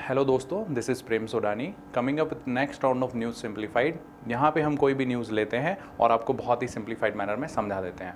Hello दोस्तों, this is Prem Sodani coming up with next round of news simplified. यहाँ पे हम कोई भी न्यूज़ लेते हैं और आपको बहुत ही सिंप्लीफाइड मैनर में समझा देते हैं।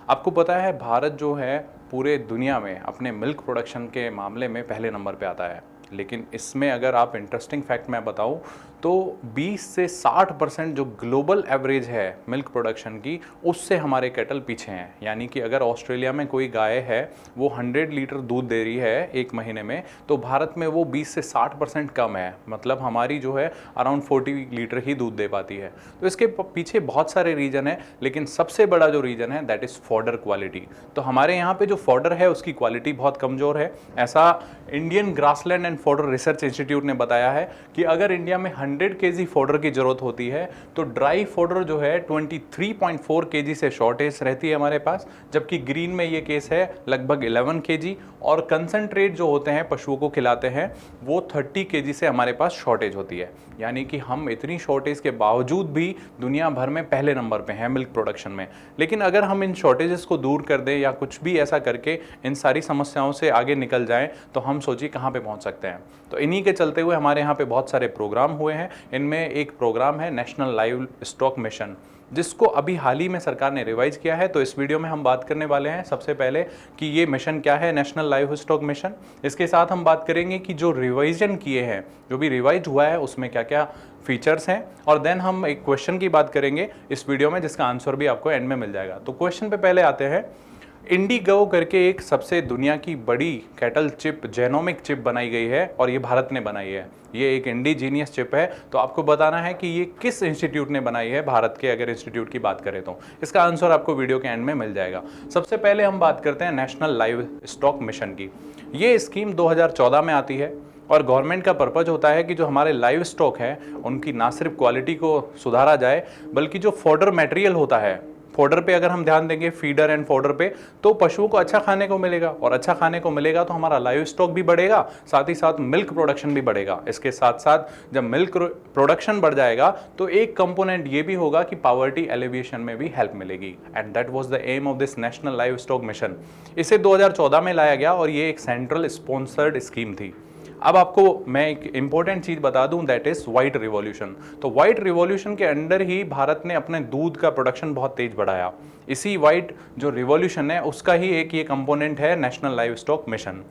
आपको पता है भारत जो है पूरे दुनिया में अपने मिल्क प्रोडक्शन के मामले में पहले नंबर पे आता है। लेकिन इसमें अगर आप इंटरेस्टिंग फैक्ट मैं बताऊं तो 20 से 60% जो ग्लोबल एवरेज है मिल्क प्रोडक्शन की, उससे हमारे कैटल पीछे हैं। यानी कि अगर ऑस्ट्रेलिया में कोई गाय है वो 100 लीटर दूध दे रही है एक महीने में, तो भारत में वो 20 से 60% कम है। मतलब हमारी जो है अराउंड 40 लीटर ही दूध दे पाती है। तो इसके पीछे बहुत सारे रीज़न है, लेकिन सबसे बड़ा जो रीज़न है दैट इज़ फॉडर क्वालिटी। तो हमारे यहाँ पे जो फॉडर है उसकी क्वालिटी बहुत कमज़ोर है। ऐसा Indian grassland and fodder research institute ने बताया है कि अगर इंडिया में 100 केजी फॉडर की जरूरत होती है तो ड्राई फॉडर जो है 23.4 केजी से शॉर्टेज रहती है हमारे पास, जबकि ग्रीन में ये केस है लगभग 11 केजी। और कंसंट्रेट जो होते हैं पशुओं को खिलाते हैं वो 30 केजी से हमारे पास शॉर्टेज होती है। यानी कि हम इतनी शॉर्टेज के बावजूद भी दुनिया भर में पहले नंबर पे हैं मिल्क प्रोडक्शन में। लेकिन अगर हम इन शॉर्टेजेस को दूर कर दें या कुछ भी ऐसा करके इन सारी समस्याओं से आगे निकल जाएं तो हम सोचिए कहाँ पे पहुँच सकते हैं। तो इन्हीं के चलते हुए हमारे यहाँ पे बहुत सारे प्रोग्राम हुए हैं। इनमें एक प्रोग्राम है नेशनल लाइव स्टॉक मिशन, जिसको अभी हाल ही में सरकार ने रिवाइज किया है। तो इस वीडियो में हम बात करने वाले हैं सबसे पहले कि ये मिशन क्या है, नेशनल लाइव स्टॉक मिशन। इसके साथ हम बात करेंगे कि जो रिवाइजन किए हैं, जो भी रिवाइज हुआ है उसमें क्या क्या फीचर्स हैं, और देन हम एक क्वेश्चन की बात करेंगे इस वीडियो में जिसका आंसर भी आपको एंड में मिल जाएगा। तो क्वेश्चन पे पहले आते हैं। इंडिगो करके एक सबसे दुनिया की बड़ी कैटल चिप, जेनोमिक चिप बनाई गई है और ये भारत ने बनाई है। ये एक इंडिजीनियस चिप है। तो आपको बताना है कि ये किस इंस्टीट्यूट ने बनाई है, भारत के अगर इंस्टीट्यूट की बात करें तो इसका आंसर आपको वीडियो के एंड में मिल जाएगा। सबसे पहले हम बात करते हैं नेशनल लाइव स्टॉक मिशन की। ये स्कीम 2014 में आती है और गवर्नमेंट का पर्पज होता है कि जो हमारे लाइव स्टॉक है उनकी ना सिर्फ क्वालिटी को सुधारा जाए, बल्कि जो फॉडर मटेरियल होता है, फॉडर पे अगर हम ध्यान देंगे, फीडर एंड फॉडर पे, तो पशुओं को अच्छा खाने को मिलेगा, और अच्छा खाने को मिलेगा तो हमारा लाइव स्टॉक भी बढ़ेगा, साथ ही साथ मिल्क प्रोडक्शन भी बढ़ेगा। इसके साथ साथ जब मिल्क प्रोडक्शन बढ़ जाएगा तो एक कंपोनेंट ये भी होगा कि पॉवर्टी एलिविएशन में भी हेल्प मिलेगी। And that was the aim of this national livestock mission. इसे 2014 में लाया गया और ये एक सेंट्रल स्पॉन्सर्ड स्कीम थी। अब आपको मैं एक इंपॉर्टेंट चीज बता दूं, दैट इज व्हाइट रिवॉल्यूशन। तो व्हाइट रिवॉल्यूशन के अंडर ही भारत ने अपने दूध का प्रोडक्शन बहुत तेज बढ़ाया। इसी व्हाइट जो रिवॉल्यूशन है उसका ही एक ये कंपोनेंट है नेशनल लाइव स्टॉक मिशन।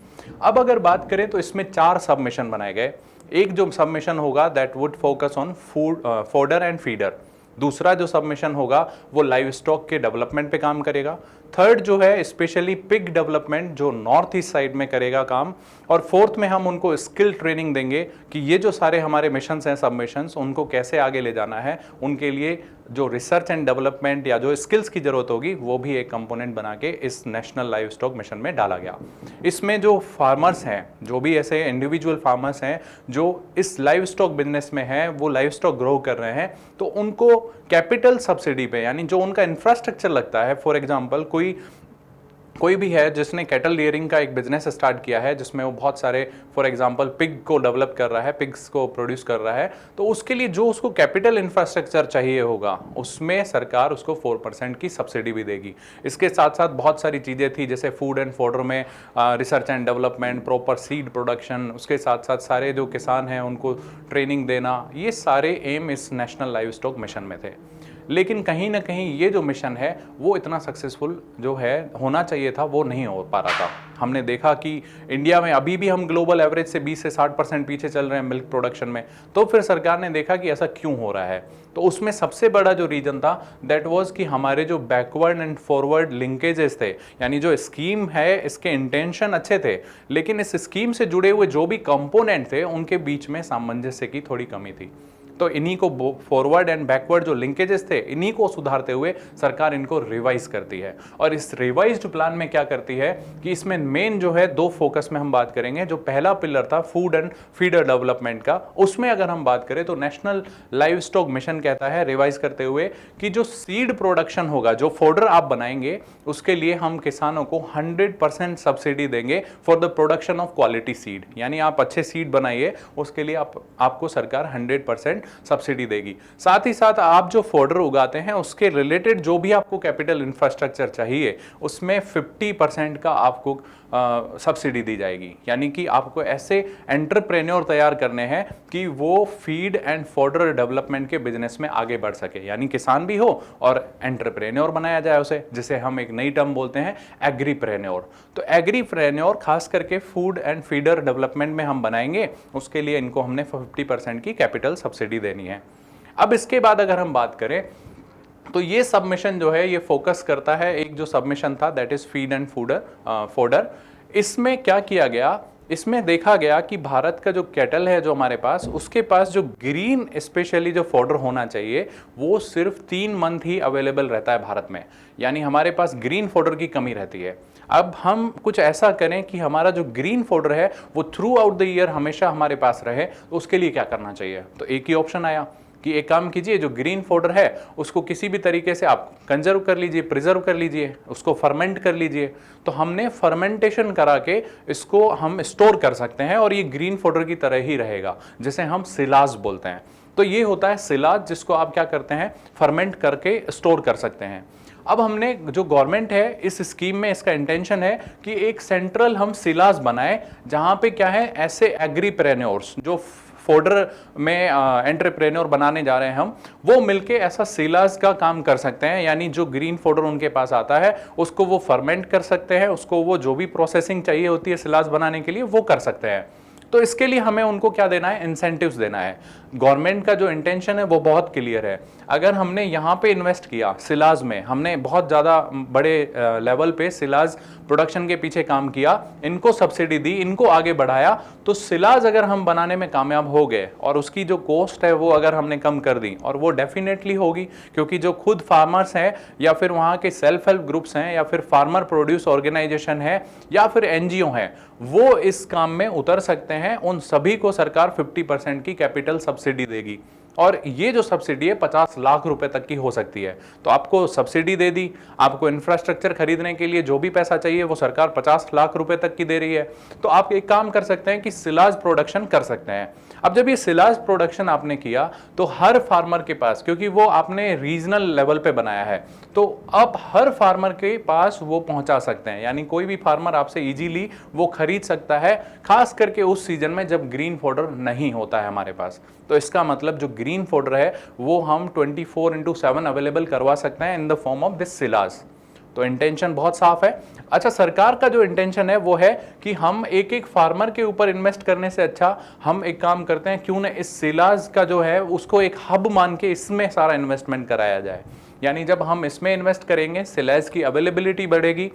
अब अगर बात करें तो इसमें 4 सब मिशन बनाए गए। एक जो सब मिशन होगा that would focus on food, fodder and feeder. दूसरा जो सब मिशन होगा वो लाइव स्टॉक के डेवलपमेंट पे काम करेगा। थर्ड जो है स्पेशली पिग डेवलपमेंट, जो नॉर्थ ईस्ट साइड में करेगा काम। और फोर्थ में हम उनको स्किल ट्रेनिंग देंगे कि ये जो सारे हमारे मिशंस हैं, सब मिशंस, उनको कैसे आगे ले जाना है। उनके लिए जो रिसर्च एंड डेवलपमेंट या जो स्किल्स की जरूरत होगी वो भी एक कंपोनेंट बना के इस नेशनल लाइव स्टॉक मिशन में डाला गया। इसमें जो फार्मर्स हैं, जो भी ऐसे इंडिविजुअल फार्मर्स हैं जो इस लाइव स्टॉक बिजनेस में हैं, वो लाइव स्टॉक ग्रो कर रहे हैं, तो उनको कैपिटल सब्सिडी पे, यानी जो उनका इंफ्रास्ट्रक्चर लगता है, फॉर एग्जांपल कोई भी है जिसने कैटल रियरिंग का एक बिजनेस स्टार्ट किया है जिसमें वो बहुत सारे फॉर एग्जांपल पिग को डेवलप कर रहा है, पिग्स को प्रोड्यूस कर रहा है, तो उसके लिए जो उसको कैपिटल इंफ्रास्ट्रक्चर चाहिए होगा उसमें सरकार उसको 4% की सब्सिडी भी देगी। इसके साथ साथ बहुत सारी चीज़ें थी जैसे फूड एंड फॉडर में research and development, proper seed production, उसके साथ साथ सारे जो किसान हैं उनको ट्रेनिंग देना, ये सारे एम इस नेशनल लाइव स्टॉक मिशन में थे। लेकिन कहीं ना कहीं ये जो मिशन है वो इतना सक्सेसफुल जो है होना चाहिए था वो नहीं हो पा रहा था। हमने देखा कि इंडिया में अभी भी हम ग्लोबल एवरेज से 20 से 60% पीछे चल रहे हैं मिल्क प्रोडक्शन में। तो फिर सरकार ने देखा कि ऐसा क्यों हो रहा है। तो उसमें सबसे बड़ा जो रीजन था दैट वाज कि हमारे जो बैकवर्ड एंड फॉरवर्ड लिंकेजेस थे, यानी जो स्कीम है इसके इंटेंशन अच्छे थे, लेकिन इस स्कीम से जुड़े हुए जो भी कंपोनेंट थे उनके बीच में सामंजस्य की थोड़ी कमी थी। तो इन्हीं को फॉरवर्ड एंड बैकवर्ड जो लिंकेजेस थे इन्हीं को सुधारते हुए सरकार इनको रिवाइज करती है। और इस रिवाइज्ड प्लान में क्या करती है कि इसमें मेन जो है 2 फोकस में हम बात करेंगे। जो पहला पिलर था फूड एंड फीडर डेवलपमेंट का, उसमें अगर हम बात करें तो नेशनल लाइव स्टॉक मिशन कहता है रिवाइज करते हुए कि जो सीड प्रोडक्शन होगा, जो फॉडर आप बनाएंगे, उसके लिए हम किसानों को 100% सब्सिडी देंगे for the production of quality seed. यानी आप अच्छे सीड बनाइए, उसके लिए आपको सरकार 100% सब्सिडी देगी। साथ ही साथ आप जो फोडर उगाते हैं उसके रिलेटेड जो भी आपको कैपिटल इंफ्रास्ट्रक्चर चाहिए उसमें 50% का आपको सब्सिडी दी जाएगी। यानी कि आपको ऐसे एंटरप्रेन्योर तैयार करने हैं कि वो फीड एंड फोडर डेवलपमेंट के बिजनेस में आगे बढ़ सके, यानी किसान भी हो और एंटरप्रेन्योर बनाया जाए उसे, जिसे हम एक नई टर्म बोलते हैं एग्रीप्रेन्योर। तो एग्रीप्रेन्योर खास करके फूड एंड फीडर डेवलपमेंट में हम बनाएंगे, उसके लिए इनको हमने 50% की कैपिटल सब्सिडी देनी है। अब इसके बाद अगर हम बात करें तो ये सबमिशन जो है ये फोकस करता है, एक जो सबमिशन था that is feed and fodder. इसमें क्या किया गया, इसमें देखा गया कि भारत का जो कैटल है जो हमारे पास, उसके पास जो ग्रीन स्पेशली जो फोडर होना चाहिए वो सिर्फ 3 मंथ ही अवेलेबल रहता है भारत में, यानी हमारे पास ग्रीन फोडर की कमी रहती है। अब हम कुछ ऐसा करें कि हमारा जो ग्रीन फोडर है वो थ्रू आउट द ईयर हमेशा हमारे पास रहे, तो उसके लिए क्या करना चाहिए। तो एक ही ऑप्शन आया कि एक काम कीजिए, जो ग्रीन फोडर है उसको किसी भी तरीके से आप कंजर्व कर लीजिए, प्रिजर्व कर लीजिए, उसको फर्मेंट कर लीजिए। तो हमने फर्मेंटेशन करा के इसको हम स्टोर कर सकते हैं और ये ग्रीन फोडर की तरह ही रहेगा, जिसे हम सिलाज बोलते हैं। तो ये होता है सिलाज, जिसको आप क्या करते हैं फर्मेंट करके स्टोर कर सकते हैं। अब हमने जो गवर्नमेंट है इस स्कीम में इसका इंटेंशन है कि एक सेंट्रल हम सिलाज बनाए, जहां पे क्या है ऐसे एग्रीप्रेन्योर्स जो फोडर में एंटरप्रेन्योर बनाने जा रहे हैं हम, वो मिलके ऐसा सिलाज का काम कर सकते हैं। यानी जो ग्रीन फोडर उनके पास आता है उसको वो फर्मेंट कर सकते हैं, उसको वो जो भी प्रोसेसिंग चाहिए होती है सिलाज बनाने के लिए वो कर सकते हैं। तो इसके लिए हमें उनको क्या देना है, इंसेंटिव्स देना है। गवर्नमेंट का जो इंटेंशन है वो बहुत क्लियर है। अगर हमने यहाँ पे इन्वेस्ट किया सिलाज में, हमने बहुत ज़्यादा बड़े लेवल पे सिलाज प्रोडक्शन के पीछे काम किया, इनको सब्सिडी दी, इनको आगे बढ़ाया, तो सिलाज अगर हम बनाने में कामयाब हो गए और उसकी जो कॉस्ट है वो अगर हमने कम कर दी, और वो डेफिनेटली होगी क्योंकि जो खुद फार्मर्स हैं या फिर वहाँ के सेल्फ हेल्प ग्रुप्स हैं या फिर फार्मर प्रोड्यूस ऑर्गेनाइजेशन है या फिर एनजीओ हैं, वो इस काम में उतर सकते हैं। उन सभी को सरकार 50% की कैपिटल सब्सिडी देगी, और ये जो सब्सिडी है 50 लाख रुपए तक की हो सकती है। तो आपको सब्सिडी दे दी, आपको इंफ्रास्ट्रक्चर खरीदने के लिए जो भी पैसा चाहिए वो सरकार 50 लाख रुपए तक की दे रही है। तो आप एक काम कर सकते हैं कि सिलाज प्रोडक्शन कर सकते हैं। अब जब ये सिलाज प्रोडक्शन आपने किया तो हर फार्मर के पास, क्योंकि वो आपने रीजनल लेवल पे बनाया है, तो आप हर फार्मर के पास वो पहुंचा सकते हैं। यानी कोई भी फार्मर आपसे इजीली वो खरीद सकता है, खास करके उस सीजन में जब ग्रीन फोडर नहीं होता है हमारे पास। तो इसका मतलब जो ग्रीन फोडर है वो हम 24/7 अवेलेबल करवा सकते हैं in the form of this सिलाज। तो इंटेंशन बहुत साफ है। अच्छा, सरकार का जो इंटेंशन है वो है कि हम एक एक फार्मर के ऊपर इन्वेस्ट करने से अच्छा हम एक काम करते हैं, क्यों ना इस सिलाज का जो है उसको एक हब मान के इसमें सारा इन्वेस्टमेंट कराया जाए। यानी जब हम इसमें इन्वेस्ट करेंगे, सिलाज की अवेलेबिलिटी बढ़ेगी,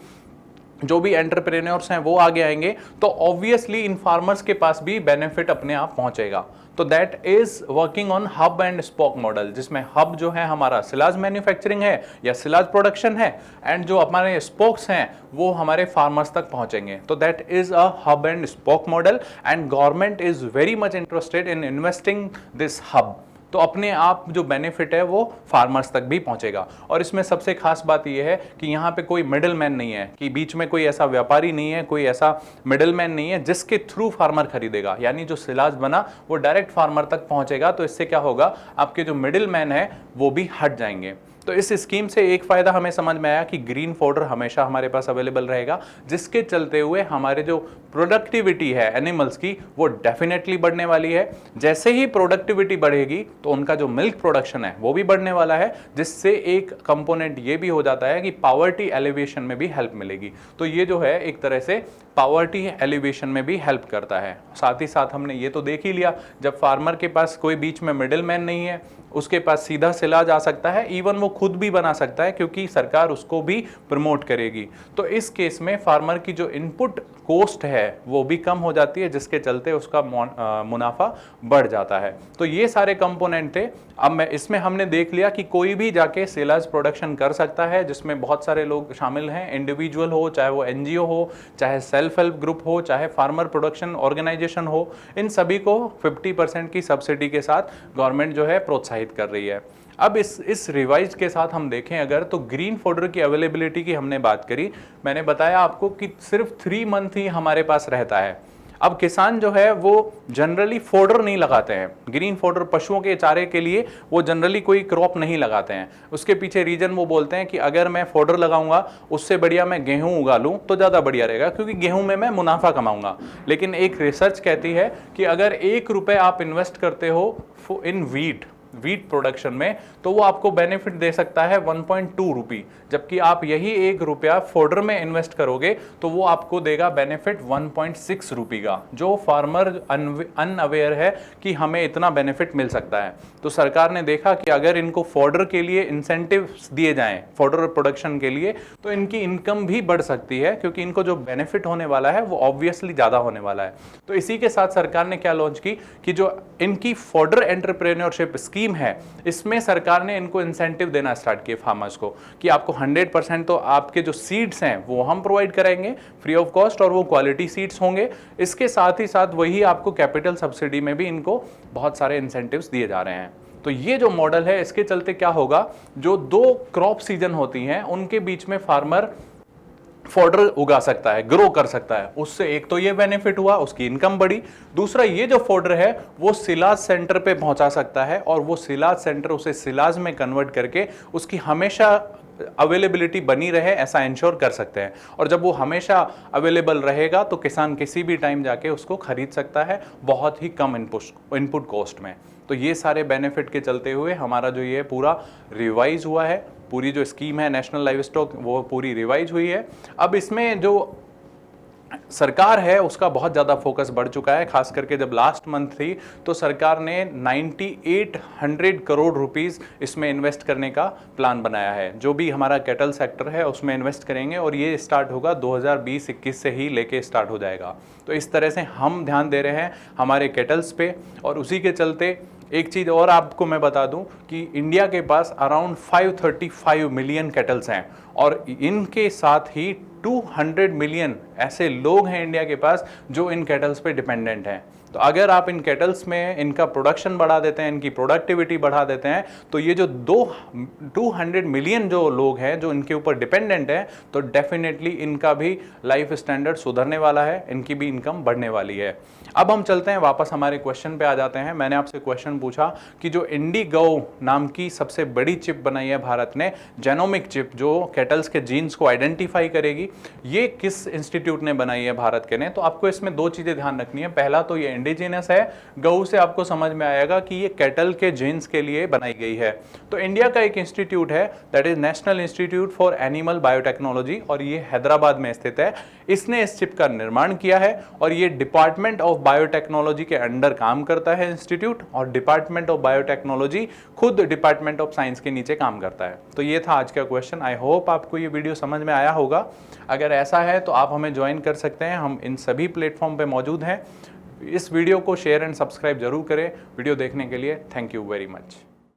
जो भी एंटरप्रेन्योर्स हैं वो आगे आएंगे, तो ऑब्वियसली इन फार्मर्स के पास भी बेनिफिट अपने आप पहुंचेगा। तो that is working on hub and spoke model, जिसमें हब जो है हमारा सिलाज मैन्युफैक्चरिंग है या सिलाज प्रोडक्शन है, एंड जो हमारे स्पोक्स हैं वो हमारे फार्मर्स तक पहुंचेंगे। तो that is a hub and spoke model, and government is very much interested in investing this hub. तो अपने आप जो बेनिफिट है वो फार्मर्स तक भी पहुंचेगा। और इसमें सबसे खास बात यह है कि यहाँ पे कोई मिडिल मैन नहीं है, कि बीच में कोई ऐसा व्यापारी नहीं है, कोई ऐसा मिडिल मैन नहीं है जिसके थ्रू फार्मर खरीदेगा। यानी जो सिलाज बना वो डायरेक्ट फार्मर तक पहुंचेगा। तो इससे क्या होगा, आपके जो मिडिल मैन है वो भी हट जाएंगे। तो इस स्कीम से एक फायदा हमें समझ में आया कि ग्रीन फोडर हमेशा हमारे पास अवेलेबल रहेगा, जिसके चलते हुए हमारे जो प्रोडक्टिविटी है एनिमल्स की वो डेफिनेटली बढ़ने वाली है। जैसे ही प्रोडक्टिविटी बढ़ेगी तो उनका जो मिल्क प्रोडक्शन है वो भी बढ़ने वाला है, जिससे एक कंपोनेंट ये भी हो जाता है कि पावर्टी एलिवेशन में भी हेल्प मिलेगी। तो ये जो है एक तरह से पावर्टी एलिवेशन में भी हेल्प करता है। साथ ही साथ हमने ये तो देख ही लिया, जब फार्मर के पास कोई बीच में मिडिल मैन नहीं है, उसके पास सीधा सिलाज आ सकता है, इवन वो खुद भी बना सकता है क्योंकि सरकार उसको भी प्रमोट करेगी। तो इस केस में फार्मर की जो इनपुट कॉस्ट है वो भी कम हो जाती है, जिसके चलते उसका मुनाफा बढ़ जाता है। तो ये सारे कंपोनेंट थे। अब इसमें हमने देख लिया कि कोई भी जाके सिलाज प्रोडक्शन कर सकता है, जिसमें बहुत सारे लोग शामिल हैं, इंडिविजुअल हो, चाहे वो एनजीओ हो, चाहे सेल्फ हेल्प ग्रुप हो, चाहे फार्मर प्रोडक्शन ऑर्गेनाइजेशन हो, इन सभी को 50% की सब्सिडी के साथ गवर्नमेंट जो है प्रोत्साहित कर रही है। अब इस रिवाइज के साथ हम देखें अगर, तो ग्रीन फोडर की अवेलेबिलिटी की हमने बात करी। मैंने बताया आपको कि सिर्फ 3 मंथ ही हमारे पास रहता है। अब किसान जो है वो जनरली फोडर नहीं लगाते हैं, ग्रीन फोडर पशुओं के चारे के लिए वो जनरली कोई क्रॉप नहीं लगाते हैं। उसके पीछे रीजन वो बोलते हैं कि अगर मैं फोडर लगाऊंगा उससे बढ़िया मैं गेहूं उगा लूं तो ज़्यादा बढ़िया रहेगा, क्योंकि गेहूं में मैं मुनाफा कमाऊंगा। लेकिन एक रिसर्च कहती है कि अगर 1 रुपए आप इन्वेस्ट करते हो इन वीट प्रोडक्शन में, तो वो आपको बेनिफिट दे सकता है 1.2 रुपी, जबकि आप यही 1 रुपया फोडर में इन्वेस्ट करोगे तो वो आपको देगा बेनिफिट 1.6 रुपी का, जो फार्मर अनअवेयर है कि हमें इतना बेनिफिट मिल सकता है। तो सरकार ने देखा कि अगर इनको फोडर के लिए इंसेंटिव दिए जाएं, फोडर प्रोडक्शन के लिए, तो इनकी इनकम भी बढ़ सकती है, क्योंकि इनको जो बेनिफिट होने वाला है वो ऑब्वियसली ज़्यादा होने वाला है। तो इसी के साथ सरकार ने क्या लॉन्च की कि जो इनकी फोडर एंटरप्रेन्योरशिप स्कीम है, इसमें सरकार ने इनको इंसेंटिव देना स्टार्ट किए फार्मर्स को कि आपको 100% तो आपके जो सीड्स हैं वो हम प्रोवाइड कराएंगे फ्री ऑफ कॉस्ट, और वो क्वालिटी सीड्स होंगे। इसके साथ ही साथ वही आपको कैपिटल सब्सिडी में भी इनको बहुत सारे इंसेंटिव्स दिए जा रहे हैं। तो ये जो मॉडल है, इसके चलते क्या होगा, जो 2 क्रॉप सीजन होती हैं उनके बीच में फार्मर फोडर उगा सकता है, ग्रो कर सकता है। उससे एक तो ये बेनिफिट हुआ, उसकी इनकम बढ़ी। दूसरा, ये जो फोडर है वो सिलाज सेंटर पे पहुंचा सकता है, और वो सिलाज सेंटर उसे सिलाज में कन्वर्ट करके उसकी हमेशा अवेलेबिलिटी बनी रहे, ऐसा इंश्योर कर सकते हैं। और जब वो हमेशा अवेलेबल रहेगा तो किसान किसी भी टाइम जाके उसको खरीद सकता है बहुत ही कम इनपुट कॉस्ट में। तो ये सारे बेनिफिट के चलते हुए हमारा जो ये पूरा रिवाइज हुआ है, पूरी जो स्कीम है नेशनल लाइव स्टॉक, वो पूरी रिवाइज हुई है। अब इसमें जो सरकार है उसका बहुत ज़्यादा फोकस बढ़ चुका है, खास करके जब लास्ट मंथ थी तो सरकार ने 9800 करोड़ रुपीस इसमें इन्वेस्ट करने का प्लान बनाया है। जो भी हमारा कैटल सेक्टर है उसमें इन्वेस्ट करेंगे, और ये स्टार्ट होगा 2020-21 से ही लेके स्टार्ट हो जाएगा। तो इस तरह से हम ध्यान दे रहे हैं हमारे कैटल्स पे, और उसी के चलते एक चीज़ और आपको मैं बता दूं कि इंडिया के पास अराउंड 535 मिलियन कैटल्स हैं, और इनके साथ ही 200 मिलियन ऐसे लोग हैं इंडिया के पास जो इन कैटल्स पे डिपेंडेंट हैं। तो अगर आप इन कैटल्स में इनका प्रोडक्शन बढ़ा देते हैं, इनकी प्रोडक्टिविटी बढ़ा देते हैं, तो ये जो 200 मिलियन जो लोग हैं जो इनके ऊपर डिपेंडेंट हैं, तो डेफिनेटली इनका भी लाइफ स्टैंडर्ड सुधरने वाला है, इनकी भी इनकम बढ़ने वाली है। अब हम चलते हैं वापस हमारे क्वेश्चन पे आ जाते हैं। मैंने आपसे क्वेश्चन पूछा कि जो इंडिगो नाम की सबसे बड़ी चिप बनाई है भारत ने, जेनोमिक चिप, जो कैटल्स के जीन्स को आइडेंटिफाई करेगी, ये किस इंस्टीट्यूट ने बनाई है भारत के ने? तो आपको इसमें 2 चीजें ध्यान रखनी है। पहला तो ये इंडिजिनस है, गऊ से आपको समझ में आएगा कि ये कैटल के जीन्स के लिए बनाई गई है। तो इंडिया का एक इंस्टीट्यूट है, that is national institute for animal biotechnology, और ये हैदराबाद में स्थित है। इसने इस चिप का निर्माण किया है, और ये डिपार्टमेंट ऑफ बायोटेक्नोलॉजी के अंडर काम करता है इंस्टीट्यूट, और डिपार्टमेंट ऑफ बायोटेक्नोलॉजी खुद डिपार्टमेंट ऑफ साइंस के नीचे काम करता है। तो ये था आज का क्वेश्चन। आई होप आपको ये वीडियो समझ में आया होगा। अगर ऐसा है तो आप हमें ज्वाइन कर सकते हैं, हम इन सभी प्लेटफॉर्म पे मौजूद हैं। इस वीडियो को शेयर एंड सब्सक्राइब जरूर करें। वीडियो देखने के लिए थैंक यू वेरी मच।